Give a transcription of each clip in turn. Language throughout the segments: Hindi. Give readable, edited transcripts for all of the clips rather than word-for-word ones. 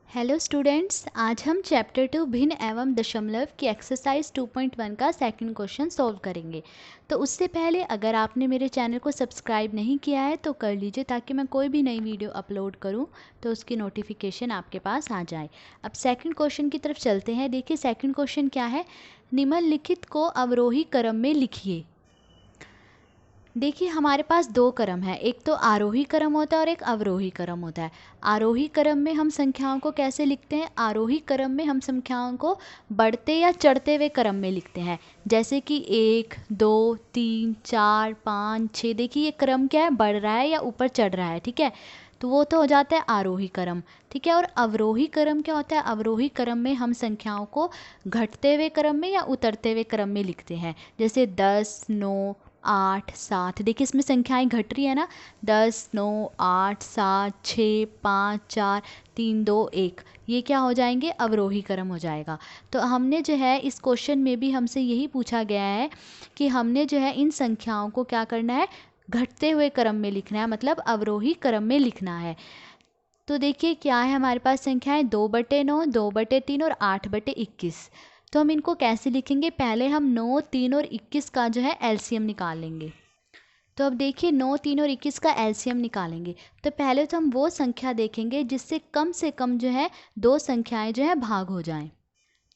हेलो स्टूडेंट्स, आज हम चैप्टर 2 भिन्न एवं दशमलव की एक्सरसाइज 2.1 का सेकंड क्वेश्चन सॉल्व करेंगे। तो उससे पहले अगर आपने मेरे चैनल को सब्सक्राइब नहीं किया है तो कर लीजिए, ताकि मैं कोई भी नई वीडियो अपलोड करूं तो उसकी नोटिफिकेशन आपके पास आ जाए। अब सेकंड क्वेश्चन की तरफ चलते हैं। देखिए सेकंड क्वेश्चन क्या है, निम्नलिखित को अवरोही क्रम में लिखिए। देखिए हमारे पास दो क्रम है, एक तो आरोही क्रम होता है और एक अवरोही क्रम होता है। आरोही क्रम में हम संख्याओं को कैसे लिखते हैं, आरोही क्रम में हम संख्याओं को बढ़ते या चढ़ते हुए क्रम में लिखते हैं। जैसे कि 1, 2, 3, 4, 5, 6। देखिए ये क्रम क्या है, बढ़ रहा है या ऊपर चढ़ रहा है, ठीक है। तो वो तो हो जाता है आरोही क्रम, ठीक है। और अवरोही क्रम क्या होता है, अवरोही क्रम में हम संख्याओं को घटते हुए क्रम में या उतरते हुए क्रम में लिखते हैं। जैसे 10, 9, 8, 7। देखिए इसमें संख्याएं घट रही है ना, 10, 9, 8, 7, 6, 5, 4, 3, 2, 1। ये क्या हो जाएंगे, अवरोही क्रम हो जाएगा। तो हमने जो है इस क्वेश्चन में भी हमसे यही पूछा गया है कि हमने जो है इन संख्याओं को क्या करना है, घटते हुए क्रम में लिखना है, मतलब अवरोही क्रम में लिखना है। तो देखिए क्या है हमारे पास संख्याएं 2/9, 2/3 और 8/21। तो हम इनको कैसे लिखेंगे, पहले हम 9, 3 और 21 का जो है एलसीएम निकाल लेंगे। तो अब देखिए 9, 3 और 21 का एलसीएम निकालेंगे तो पहले तो हम वो संख्या देखेंगे जिससे कम से कम जो है दो संख्याएं जो है भाग हो जाएं।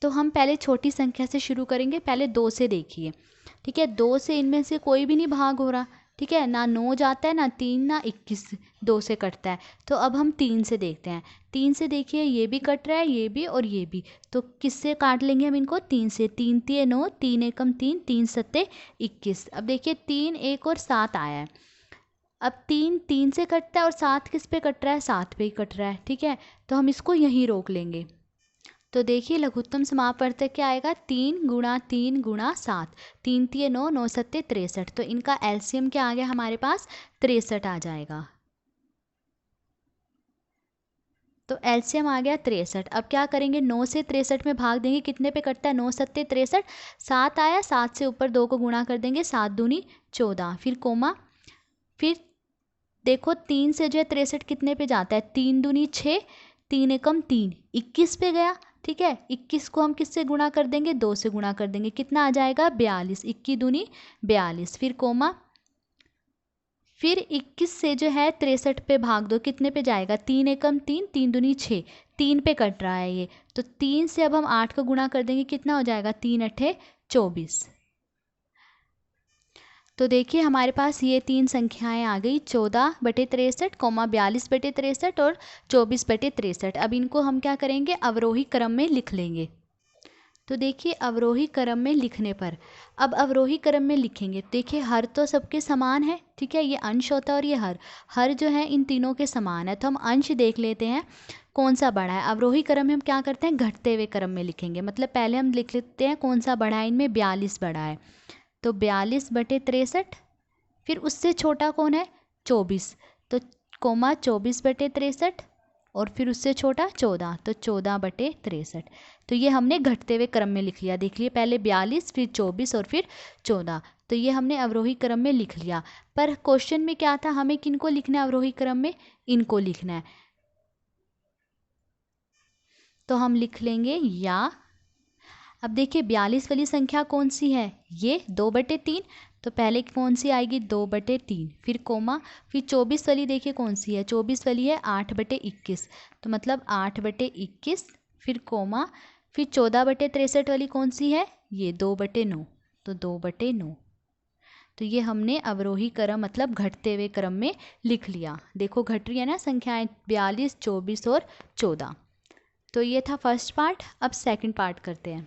तो हम पहले छोटी संख्या से शुरू करेंगे, पहले 2 से देखिए, ठीक है। 2 से इनमें से कोई भी नहीं भाग हो रहा, ठीक है। ना 9 जाता है, ना 3, ना 21 2 से कटता है। तो अब हम 3 से देखते हैं। 3 से देखिए ये भी कट रहा है, ये भी और ये भी। तो किससे काट लेंगे हम इनको, 3 से। 3 तिये 9, 3 एकम 3, 3 सत्ते 21। अब देखिए 3, 1 और 7 आया है। अब 3 3 से कटता है और 7 किस पे कट रहा है, 7 पे ही कट रहा है, ठीक है। तो हम इसको यहीं रोक लेंगे। तो देखिए लघुत्तम समापवर्तक क्या आएगा, 3 गुणा 3 गुणा 7। 3 तिये 9, 9 सत्ते 63। तो इनका एलसीएम क्या आ गया हमारे पास, 63 आ जाएगा। तो एलसीएम आ गया 63। अब क्या करेंगे, 9 से 63 में भाग देंगे, कितने पे कटता है, 9 सत्ते 63। 7 आया, 7 से ऊपर 2 को गुणा कर देंगे, 7 दूनी 14, फिर कोमा। फिर देखो 3 से जो है 63 कितने पे जाता है, 3 दूनी 6, 3 एकम 3, 21 पे गया, ठीक है। 21 को हम किससे गुणा कर देंगे, 2 से गुणा कर देंगे, कितना आ जाएगा 42, 21 दूनी 42, फिर कोमा। फिर 21 से जो है 63 पे भाग दो, कितने पे जाएगा, 3 एकम 3, 3 दूनी 6, 3 पे कट रहा है ये। तो 3 से अब हम 8 को गुणा कर देंगे, कितना हो जाएगा, 3 अठे 24। तो देखिए हमारे पास ये तीन संख्याएं आ गई, 14/63, 42/63 और 24/63। अब इनको हम क्या करेंगे, अवरोही क्रम में लिख लेंगे। तो देखिए अवरोही क्रम में लिखने पर, अब अवरोही क्रम में लिखेंगे, देखिए हर तो सबके समान है, ठीक है। ये अंश होता है और ये हर जो है इन तीनों के समान है। तो हम अंश देख लेते हैं कौन सा बड़ा है। अवरोही क्रम में हम क्या करते हैं, घटते हुए क्रम में लिखेंगे, मतलब पहले हम लिख लेते हैं कौन सा बड़ा है, इनमें 42 बड़ा है। तो 42/63, फिर उससे छोटा कौन है, 24। तो कोमा 24/63, और फिर उससे छोटा 14, तो 14/63। तो ये हमने घटते हुए क्रम में लिख लिया, देख लिए, पहले 42, फिर 24 और फिर 14। तो ये हमने अवरोही क्रम में लिख लिया। पर क्वेश्चन में क्या था, हमें किनको लिखना है अवरोही क्रम में, इनको लिखना है। तो हम लिख लेंगे या। अब देखिए 42 वाली संख्या कौन सी है, ये 2/3। तो पहले कौन सी आएगी, 2/3, फिर कोमा। फिर 24 वाली देखिए कौन सी है, 24 वाली है 8/21। तो मतलब 8/21, फिर कोमा। फिर 14/63 वाली कौन सी है, ये 2/9। तो 2/9। तो ये हमने अवरोही क्रम मतलब घटते हुए क्रम में लिख लिया। देखो घट रही है ना संख्याएं, 42, 24 और 14। तो ये था फर्स्ट पार्ट। अब सेकंड पार्ट करते हैं।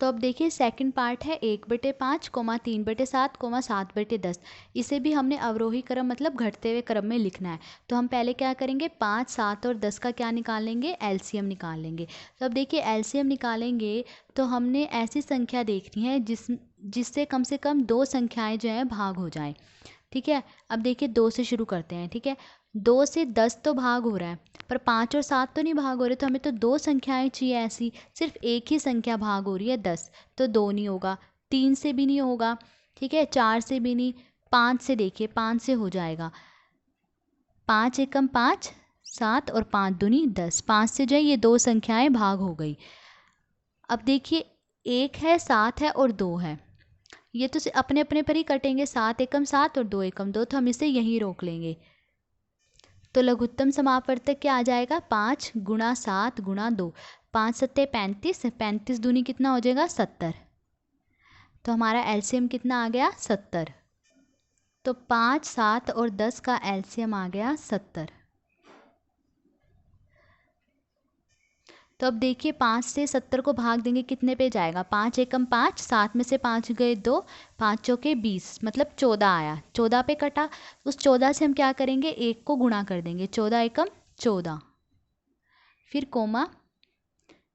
तो अब देखिए सेकंड पार्ट है 1/5, 3/7, 7/10। इसे भी हमने अवरोही क्रम मतलब घटते हुए क्रम में लिखना है। तो हम पहले क्या करेंगे, 5, 7 और 10 का क्या निकाल लेंगे, एलसीएम निकाल लेंगे। तो अब देखिए एलसीएम निकालेंगे तो हमने ऐसी संख्या देखनी है जिससे कम से कम दो संख्याएं जो हैं भाग हो जाएं, ठीक है। अब देखिए 2 से शुरू करते हैं, ठीक है। 2 से 10 तो भाग हो रहा है, पर 5 और 7 तो नहीं भाग हो रहे। तो हमें तो दो संख्याएं चाहिए ऐसी, सिर्फ एक ही संख्या भाग हो रही है 10। तो 2 नहीं होगा, 3 से भी नहीं होगा, ठीक है, 4 से भी नहीं, 5 से देखिए, 5 से हो जाएगा, 5 एकम 5, 7 और 5 दूनी 10, 5 से जो है ये दो संख्याएं भाग हो गई। अब देखिए 1 है, 7 है और 2 है, ये तो अपने अपने पर ही कटेंगे, 7 एकम 7 और 2 एकम 2, तो हम इसे यहीं रोक लेंगे। तो लघुत्तम समापवर्तक क्या आ जाएगा, 5 गुणा 7 गुणा 2, 5 सत्ते 35, 35 दूनी कितना हो जाएगा 70, तो हमारा एलसीएम कितना आ गया 70। तो 5, 7 और 10 का एलसीएम आ गया 70। तो अब देखिए 5 से 70 को भाग देंगे कितने पे जाएगा, 5 एकम 5, 7 में से 5 गए 2, 5 चौके 20, मतलब 14 आया, 14 पे कटा। उस 14 से हम क्या करेंगे, 1 को गुणा कर देंगे, 14 एकम 14, फिर कोमा।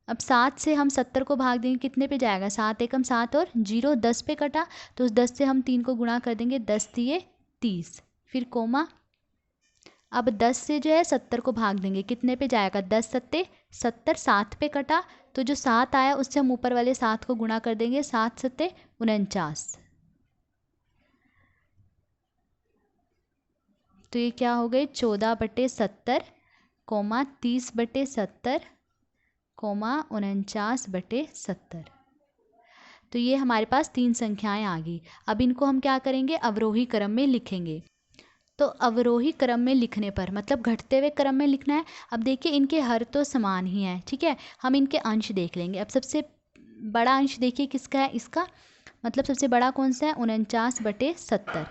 अब 7 से हम 70 को भाग देंगे कितने पे जाएगा, 7 एकम 7 और 0, 10 पे कटा, तो उस 10 से हम 3 को गुणा कर देंगे, 10 तिये 30, फिर कोमा। अब 10 से जो है 70 को भाग देंगे कितने पे जाएगा, 10 सत्ते 70, 7 पे कटा, तो जो 7 आया उससे हम ऊपर वाले 7 को गुणा कर देंगे, 7 सत्ते 49, तो ये क्या हो गई 14/70 कोमा 30/70 कोमा 49/70। तो ये हमारे पास 3 संख्याएं आ गई। अब इनको हम क्या करेंगे, अवरोही क्रम में लिखेंगे। तो अवरोही क्रम में लिखने पर मतलब घटते हुए क्रम में लिखना है। अब देखिए इनके हर तो समान ही हैं, ठीक है, हम इनके अंश देख लेंगे। अब सबसे बड़ा अंश देखिए किसका है, इसका, मतलब सबसे बड़ा कौन सा है 49/70,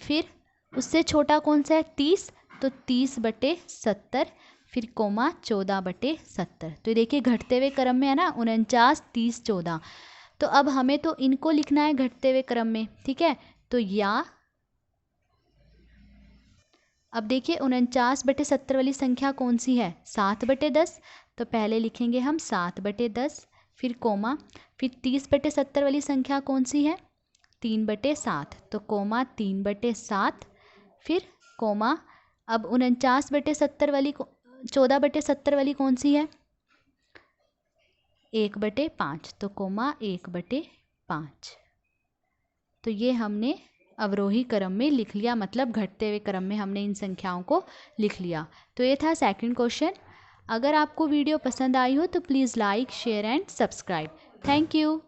फिर उससे छोटा कौन सा है 30, तो 30/70, फिर कोमा 14/70। तो देखिए घटते हुए क्रम में है ना 49, 30, 14। तो अब हमें तो इनको लिखना है घटते हुए क्रम में, ठीक है, तो या अब देखिए 49/70 वाली संख्या कौन सी है, 7/10, तो पहले लिखेंगे हम 7/10, फिर कोमा, फिर 30/70 वाली संख्या कौन सी है 3/7, तो कोमा 3/7, फिर कोमा। अब 49/70 वाली 14/70 वाली कौन सी है 1/5, तो कोमा 1/5। तो ये हमने अवरोही क्रम में लिख लिया, मतलब घटते हुए क्रम में हमने इन संख्याओं को लिख लिया। तो ये था सेकंड क्वेश्चन। अगर आपको वीडियो पसंद आई हो तो please like, share and subscribe. Thank you.